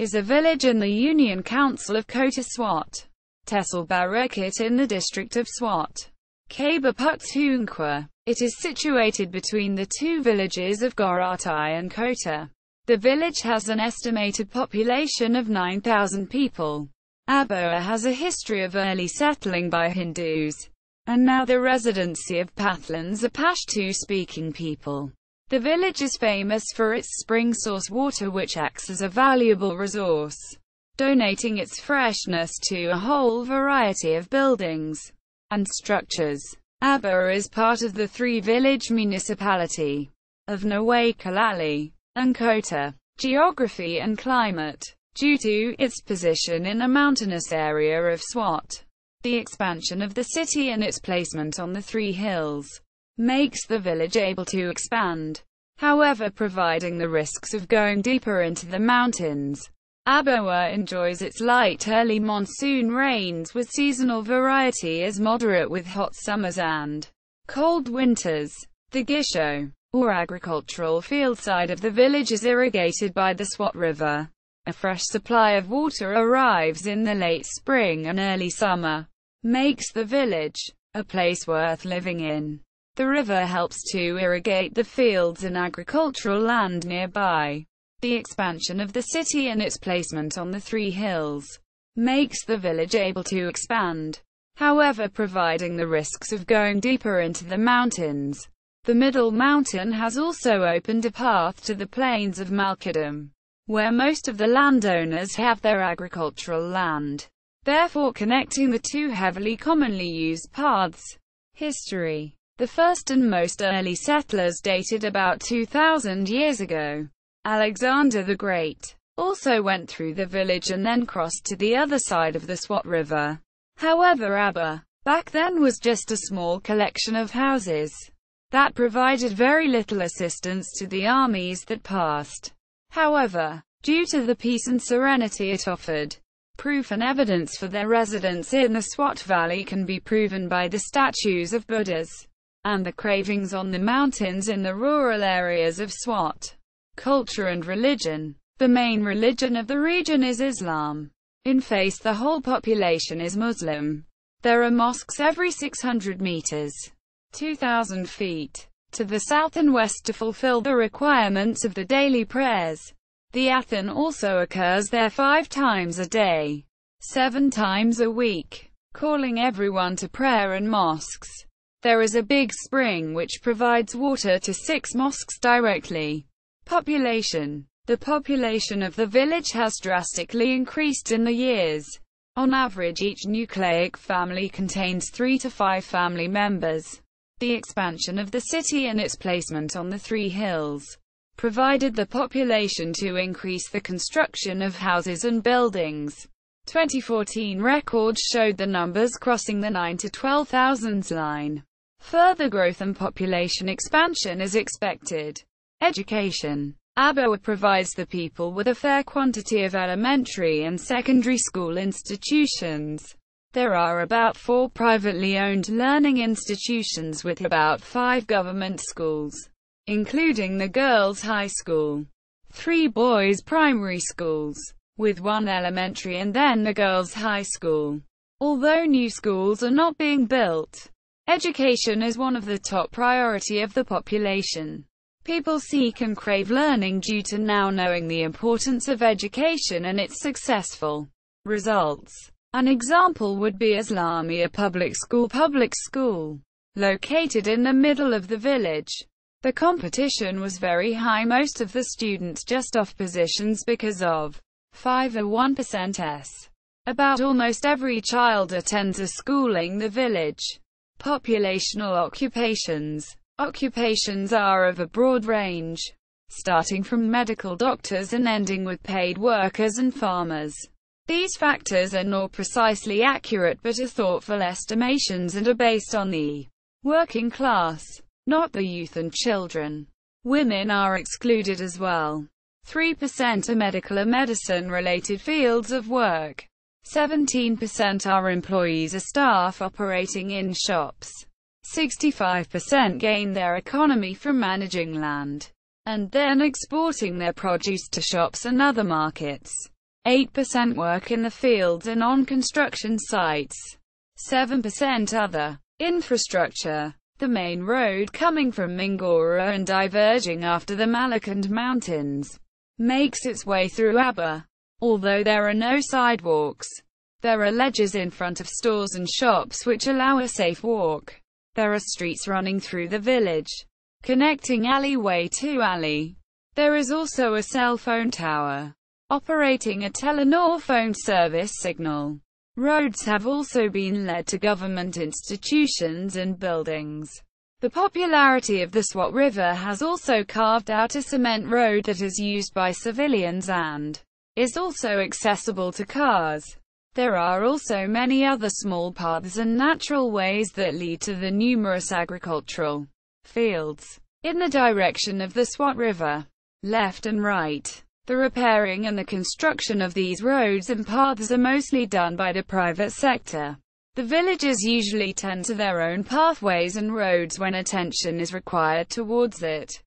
is a village in the Union Council of Kota Swat. Tehsil Barakit in the district of Swat. Kaba Pakhtunkhwa. It is situated between the two villages of Goratai and Kota. The village has an estimated population of 9,000 people. Aboha has a history of early settling by Hindus, and now the residency of Pathlans, a Pashto-speaking people. The village is famous for its spring source water, which acts as a valuable resource, donating its freshness to a whole variety of buildings and structures. Aboha is part of the three-village municipality of Nawai Kalali and Kota. Geography and climate. Due to its position in a mountainous area of Swat, the expansion of the city and its placement on the three hills makes the village able to expand, however providing the risks of going deeper into the mountains. Aboha enjoys its light early monsoon rains, with seasonal variety as moderate with hot summers and cold winters. The Gisho, or agricultural field side of the village, is irrigated by the Swat River. A fresh supply of water arrives in the late spring and early summer, makes the village a place worth living in. The river helps to irrigate the fields and agricultural land nearby. The expansion of the city and its placement on the three hills makes the village able to expand, however providing the risks of going deeper into the mountains. The middle mountain has also opened a path to the plains of Malkadam, where most of the landowners have their agricultural land, therefore connecting the two heavily commonly used paths. History. The first and most early settlers dated about 2,000 years ago. Alexander the Great also went through the village and then crossed to the other side of the Swat River. However, Aboha back then was just a small collection of houses that provided very little assistance to the armies that passed. However, due to the peace and serenity it offered, proof and evidence for their residence in the Swat Valley can be proven by the statues of Buddhas and the cravings on the mountains in the rural areas of Swat. Culture and religion. The main religion of the region is Islam. In face, the whole population is Muslim. There are mosques every 600 meters, 2,000 feet, to the south and west to fulfill the requirements of the daily prayers. The adhan also occurs there 5 times a day, 7 times a week, calling everyone to prayer and mosques. There is a big spring which provides water to 6 mosques directly. Population. The population of the village has drastically increased in the years. On average, each nucleic family contains 3 to 5 family members. The expansion of the city and its placement on the three hills provided the population to increase the construction of houses and buildings. 2014 records showed the numbers crossing the 9 to 12,000 line. Further growth and population expansion is expected. Education. Aboha provides the people with a fair quantity of elementary and secondary school institutions. There are about 4 privately owned learning institutions with about 5 government schools, including the girls' high school, 3 boys' primary schools, with 1 elementary and then the girls' high school. Although new schools are not being built, education is one of the top priority of the population. People seek and crave learning due to now knowing the importance of education and its successful results. An example would be Islamia Public School, located in the middle of the village. The competition was very high, most of the students just off positions because of 5 or 1% s. About almost every child attends a schooling the village. Populational occupations. Occupations are of a broad range, starting from medical doctors and ending with paid workers and farmers. These factors are not precisely accurate but are thoughtful estimations and are based on the working class, not the youth and children. Women are excluded as well. 3% are medical or medicine-related fields of work. 17% are employees or staff operating in shops. 65% gain their economy from managing land and then exporting their produce to shops and other markets. 8% work in the fields and on construction sites, 7% other infrastructure. The main road coming from Mingora and diverging after the Malakand Mountains makes its way through Aboha. Although there are no sidewalks, there are ledges in front of stores and shops which allow a safe walk. There are streets running through the village, connecting alleyway to alley. There is also a cell phone tower, operating a Telenor phone service signal. Roads have also been led to government institutions and buildings. The popularity of the Swat River has also carved out a cement road that is used by civilians and is also accessible to cars. There are also many other small paths and natural ways that lead to the numerous agricultural fields in the direction of the Swat River, left and right. The repairing and the construction of these roads and paths are mostly done by the private sector. The villagers usually tend to their own pathways and roads when attention is required towards it.